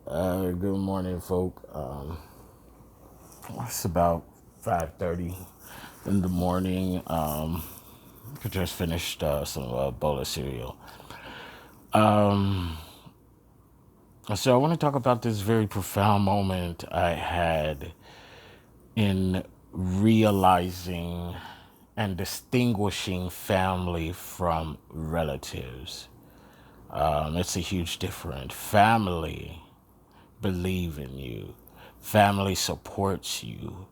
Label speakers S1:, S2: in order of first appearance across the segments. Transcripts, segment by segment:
S1: Good morning, folk. It's about 5:30 in the morning. I just finished some bowl of cereal. So I want to talk about this very profound moment I had in realizing and distinguishing family from relatives. It's a huge difference. Family believe in you. Family supports you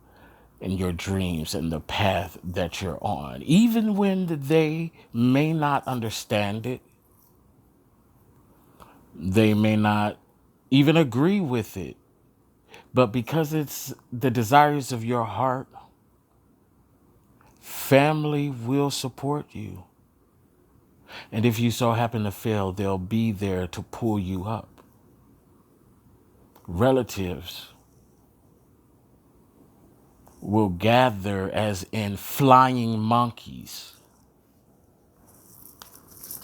S1: in your dreams and the path that you're on. Even when they may not understand it, they may not even agree with it, but because it's the desires of your heart, family will support you. And if you so happen to fail, they'll be there to pull you up. Relatives will gather as in flying monkeys.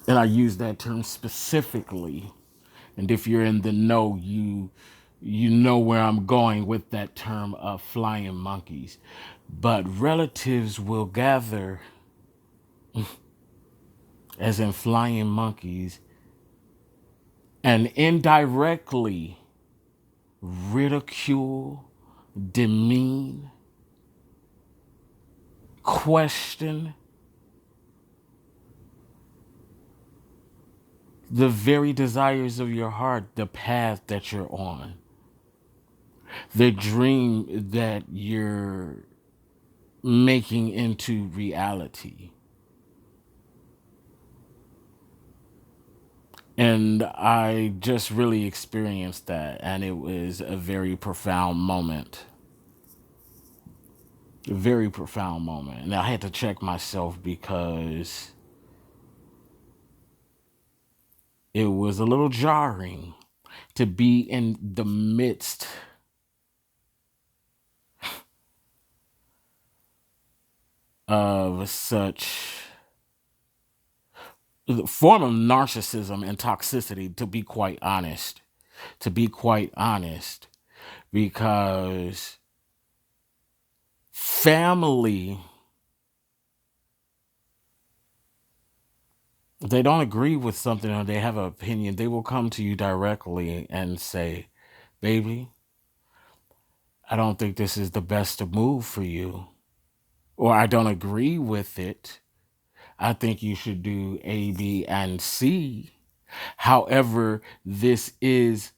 S1: And I use that term specifically. And if you're in the know, you know where I'm going with that term of flying monkeys. But relatives will gather as in flying monkeys and indirectly ridicule, demean, question the very desires of your heart, the path that you're on, the dream that you're making into reality. And I just really experienced that, and it was a very profound moment. A very profound moment. And I had to check myself because it was a little jarring to be in the midst of such form of narcissism and toxicity, to be quite honest. To be quite honest, because family, if they don't agree with something or they have an opinion, they will come to you directly and say, baby, I don't think this is the best move for you. Or I don't agree with it. I think you should do A, B, and C. However, this is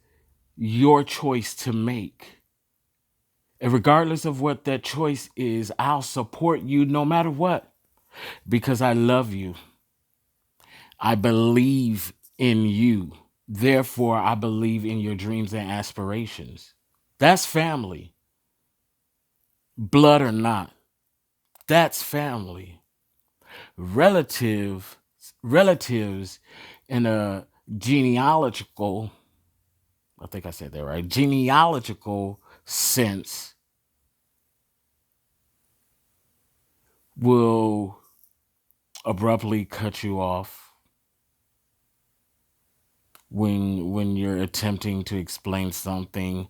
S1: your choice to make. And regardless of what that choice is, I'll support you no matter what because I love you. I believe in you. Therefore, I believe in your dreams and aspirations. That's family, blood or not. That's family. Relative, relatives in a genealogical, I think I said that right, genealogical sense will abruptly cut you off when you're attempting to explain something,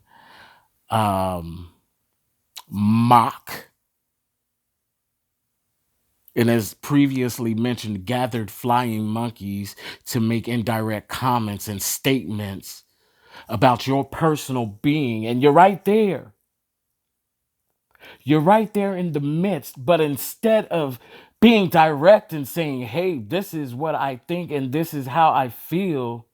S1: um, mock, and as previously mentioned, gathered flying monkeys to make indirect comments and statements about your personal being. And you're right there. You're right there in the midst. But instead of being direct and saying, hey, this is what I think and this is how I feel,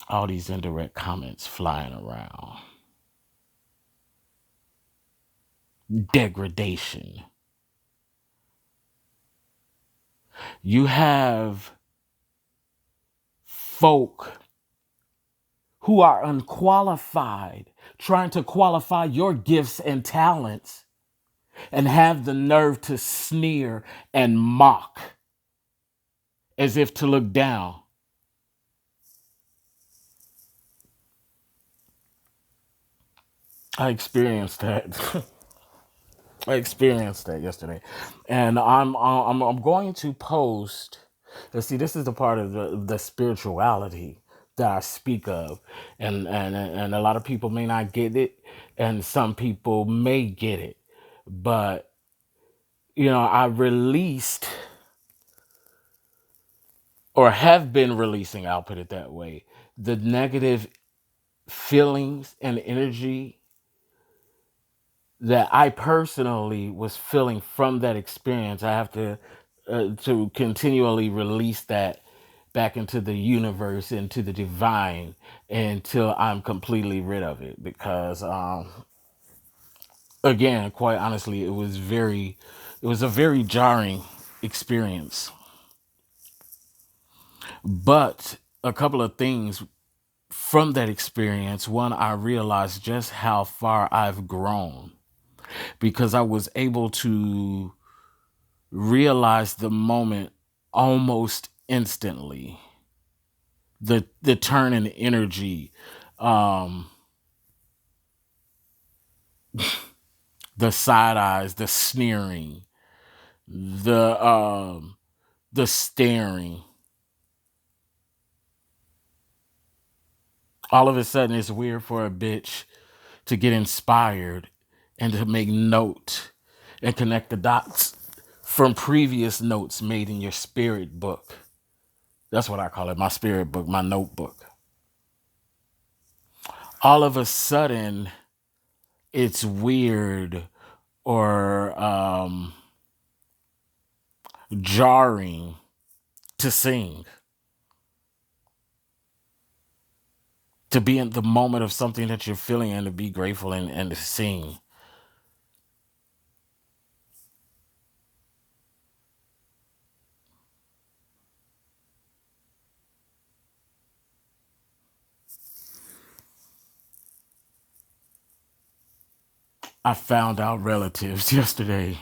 S1: all these indirect comments flying around. Degradation. You have folk who are unqualified trying to qualify your gifts and talents and have the nerve to sneer and mock as if to look down. I experienced that. I experienced that yesterday, and I'm going to post. And see, this is the part of the spirituality that I speak of, and a lot of people may not get it, and some people may get it, but I released or have been releasing. I'll put it that way. The negative feelings and energy that I personally was feeling from that experience, I have to continually release that back into the universe, into the divine, until I'm completely rid of it. Because again, quite honestly, it was a very jarring experience. But a couple of things from that experience. One, I realized just how far I've grown because I was able to realize the moment almost instantly. The turn in energy, um, the side eyes, the sneering, the staring. All of a sudden, it's weird for a bitch to get inspired and to make note and connect the dots from previous notes made in your spirit book. That's what I call it, my spirit book, my notebook. All of a sudden, it's weird or jarring to sing, to be in the moment of something that you're feeling and to be grateful and to sing. I found out relatives yesterday,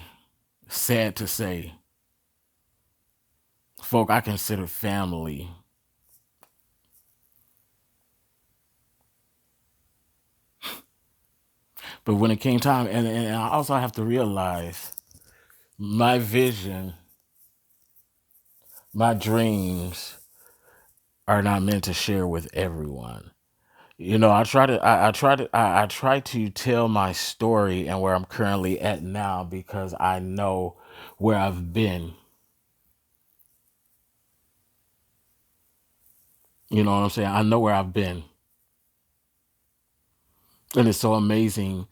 S1: sad to say, folk I consider family. But when it came time, and I also have to realize my vision, my dreams are not meant to share with everyone. I try to tell my story and where I'm currently at now because I know where I've been. You know what I'm saying? I know where I've been. And it's so amazing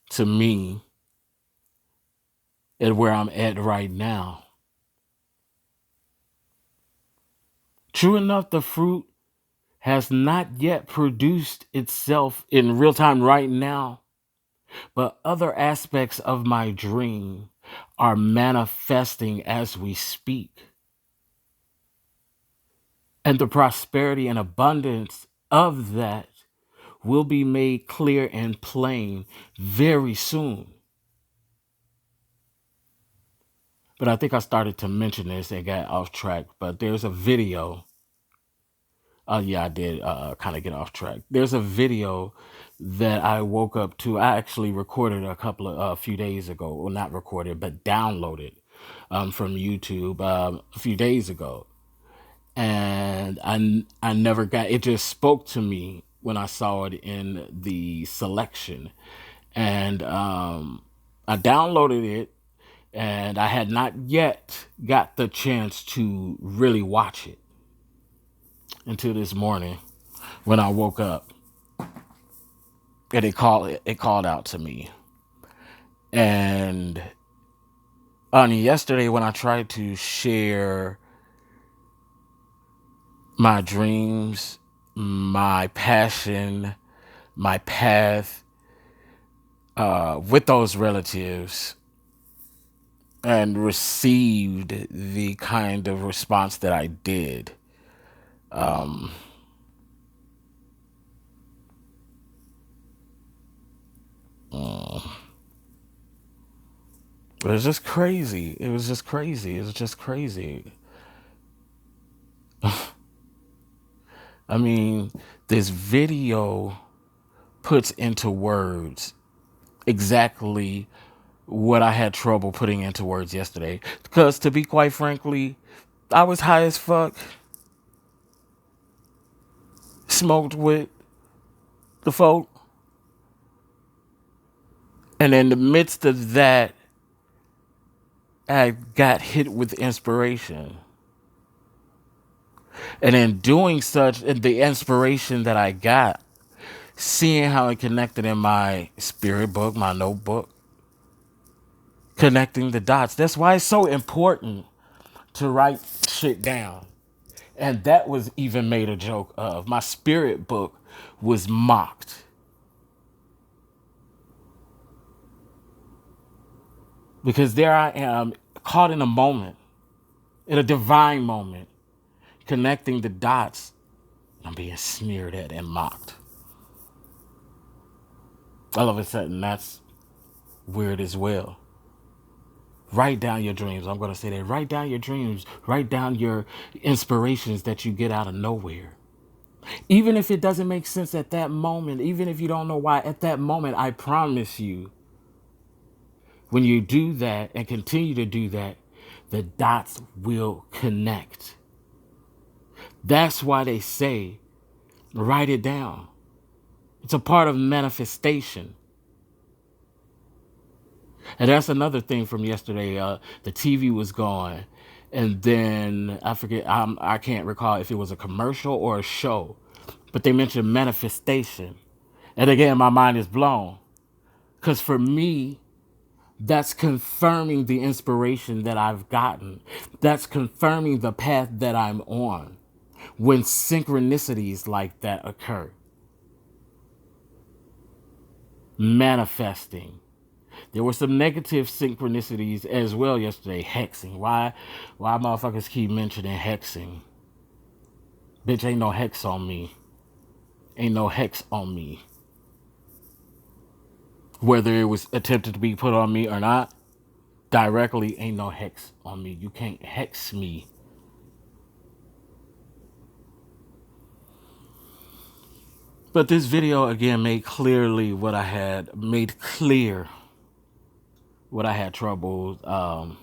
S1: to me at where I'm at right now. True enough, the fruit has not yet produced itself in real time right now, but other aspects of my dream are manifesting as we speak. And the prosperity and abundance of that will be made clear and plain very soon. But I think I started to mention this and got off track. But there's a video. Yeah, I did kind of get off track. There's a video that I woke up to. I actually recorded a few days ago. Well, not recorded, but downloaded from YouTube a few days ago. And I never got it. Just spoke to me when I saw it in the selection, and I downloaded it, and I had not yet got the chance to really watch it until this morning when I woke up, and it called out to me. And on yesterday when I tried to share my dreams, my passion, my path with those relatives and received the kind of response that I did. Um, uh, it was just crazy. It was just crazy. It was just crazy. I mean, this video puts into words exactly what I had trouble putting into words yesterday. Because to be quite frankly, I was high as fuck, smoked with the folk, and in the midst of that, I got hit with inspiration. And in doing such, and the inspiration that I got, seeing how it connected in my spirit book, my notebook, connecting the dots. That's why it's so important to write shit down. And that was even made a joke of. My spirit book was mocked because there I am, caught in a moment, in a divine moment, connecting the dots. I'm being sneered at and mocked. All of a sudden, that's weird as well. Write down your dreams. I'm going to say that. Write down your dreams. Write down your inspirations that you get out of nowhere. Even if it doesn't make sense at that moment, even if you don't know why, at that moment, I promise you, when you do that and continue to do that, the dots will connect. That's why they say, write it down. It's a part of manifestation. And that's another thing from yesterday. The TV was going, and then I forget. I can't recall if it was a commercial or a show, but they mentioned manifestation, and again, my mind is blown because for me, that's confirming the inspiration that I've gotten. That's confirming the path that I'm on. When synchronicities like that occur, manifesting. There were some negative synchronicities as well yesterday. Hexing. Why motherfuckers keep mentioning hexing? Bitch, ain't no hex on me. Ain't no hex on me. Whether it was attempted to be put on me or not, directly ain't no hex on me. You can't hex me. But this video again made clear what I had trouble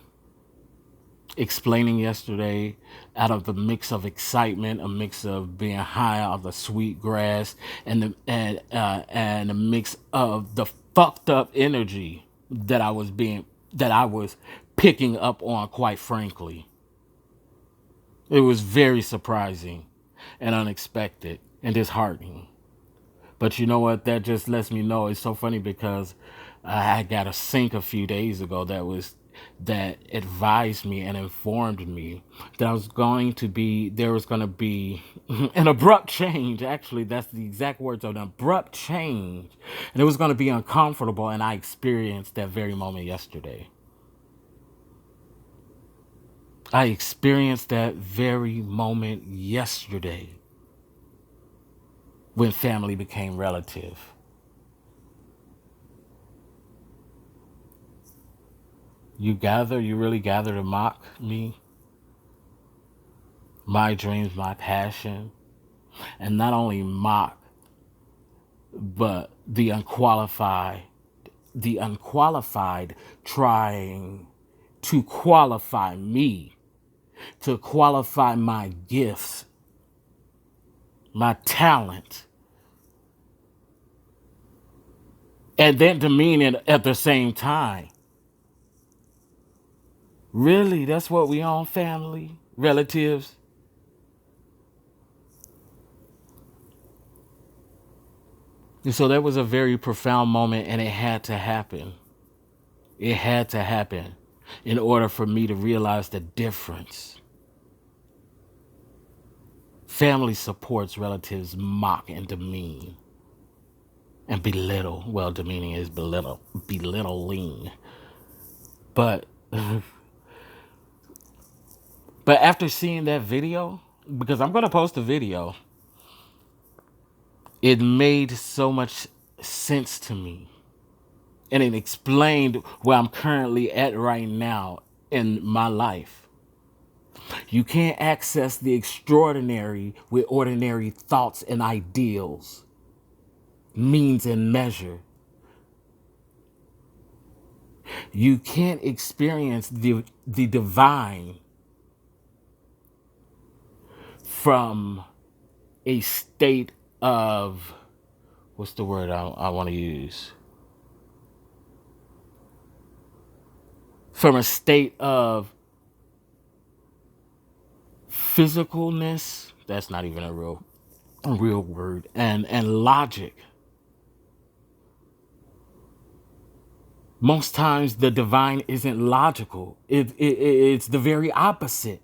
S1: explaining yesterday, out of the mix of excitement, a mix of being high on the sweet grass, and a mix of the fucked up energy that I was picking up on. Quite frankly, it was very surprising and unexpected and disheartening. But you know what? That just lets me know. It's so funny because I got a sync a few days ago that advised me and informed me that there was going to be an abrupt change. Actually, that's the exact words of an abrupt change. And it was going to be uncomfortable. And I experienced that very moment yesterday. I experienced that very moment yesterday when family became relative. You really gather to mock me, my dreams, my passion, and not only mock, but the unqualified trying to qualify me, to qualify my gifts, my talent, and then demean it at the same time. Really? That's what we on, family? Relatives? And so that was a very profound moment, and it had to happen. It had to happen in order for me to realize the difference. Family supports, relatives mock and demean and belittle. Well, demeaning is belittling. But but after seeing that video, because I'm going to post a video, it made so much sense to me. And it explained where I'm currently at right now in my life. You can't access the extraordinary with ordinary thoughts and ideals, means and measure. You can't experience the divine from a state of, what's the word I want to use? From a state of physicalness, that's not even a real word, and logic. Most times the divine isn't logical. It's the very opposite.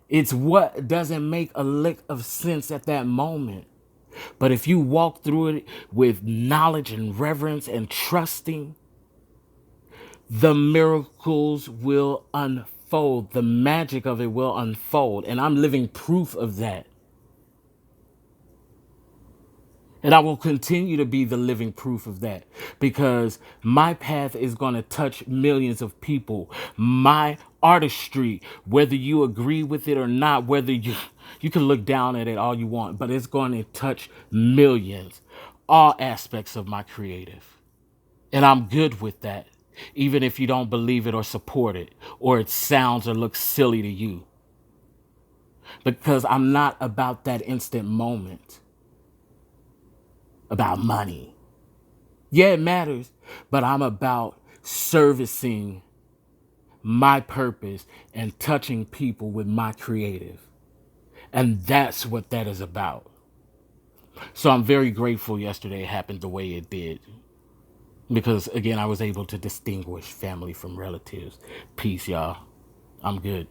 S1: It's what doesn't make a lick of sense at that moment. But if you walk through it with knowledge and reverence and trusting, the miracles will unfold. The magic of it will unfold. And I'm living proof of that. And I will continue to be the living proof of that because my path is going to touch millions of people. My artistry, whether you agree with it or not, whether you can look down at it all you want, but it's going to touch millions, all aspects of my creative. And I'm good with that, even if you don't believe it or support it, or it sounds or looks silly to you, because I'm not about that instant moment, about money. Yeah, it matters, but I'm about servicing my purpose and touching people with my creative. And that's what that is about. So I'm very grateful yesterday it happened the way it did. Because again, I was able to distinguish family from relatives. Peace, y'all. I'm good.